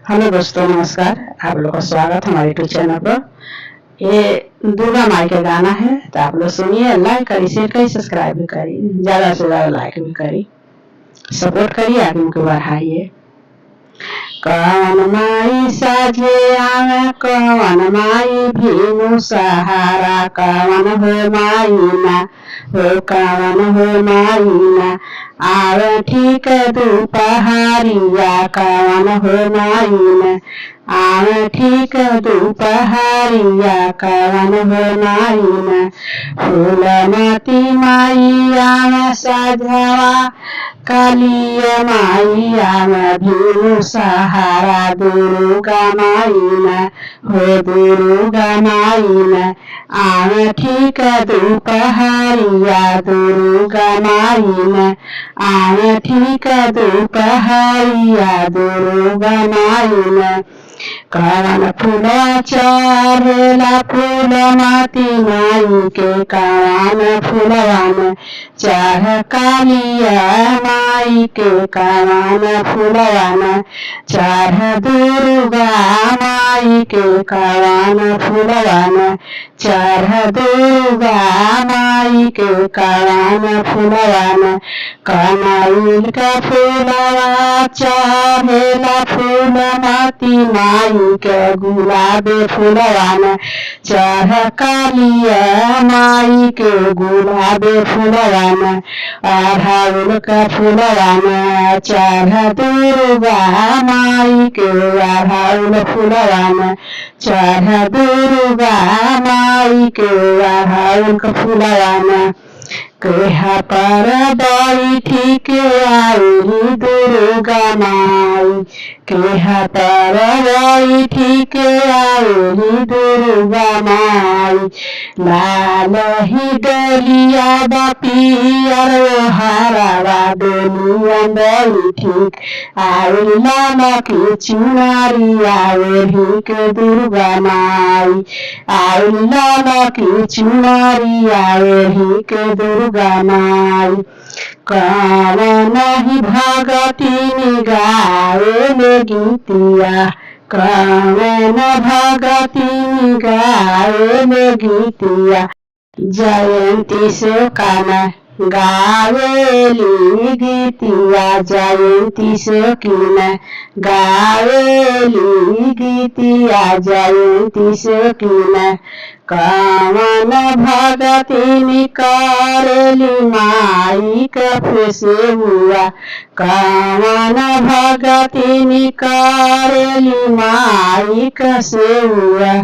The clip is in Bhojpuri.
हेलो दोस्तों, नमस्कार। आप लोग का स्वागत हमारे यूट्यूब चैनल पर। ये दुर्गा माई का गाना है, तो आप लोग सुनिए, लाइक करिए, शेयर करिए, सब्सक्राइब भी करिए, ज़्यादा से ज़्यादा लाइक भी करिए, सपोर्ट करिए, आगे को बढ़ाइए। कवन माई साझे आवे, कवन माई भीनु सहारा, कवन हो माईना हो, कवन हो माईना आवे ठीक दोपहरिया, कवन हो माईना आवे ठीक दोपहरिया, कवन हो माईना फूलमती माई आवे साझवा, कालिया माई आवे भीनु सहारा, दुर्गा माईना हो, दुर्गा माईना आवे ठीक दोपहरिया, दुर्गा माईना आवे ठीक दोपहरिया, दुर्गा माईना कवन फूला चढ़ेला फूलमती माई के, कवन फूलवन चढ़ कालिया माई के, कवन फूलवन चढ़ दुर्गा माई के, कवन फूलवन चढ़ दुर्गा माई के, कवन फूलवन कनैल का फूलवा चढ़ेला फूलमती माई के, गुलाब फूलवन चढ़ कालिया माई के, गुलाब फूलवन अड़हुल का फूलवन चढ़ दुर्गा माई के, अड़हुल फूलवन चढ़ दुर्गा माई के, अड़हुल का फूलवन केहा पर बैठी के आई दुर्गा माई, केहा पर बैठी के आई दुर्गा माई, लाल ही डलिया बपियर हरावा डलिया बैठी आई, लाल की चुनारी आई के दुर्गा माई, आई लाल की चुनारी आई के दुर्गा माई कवन ही भगती गावे में गीतिया, कवन भगती गावे में गीतिया, जयंती से काना गावेली गीतिया, जयंती से कीना गावेली गीतिया, जयंती से कीना कवन भगती निकारेली माई कफ से हुआ, कवन भगती निकारेली माई कसे हुआ।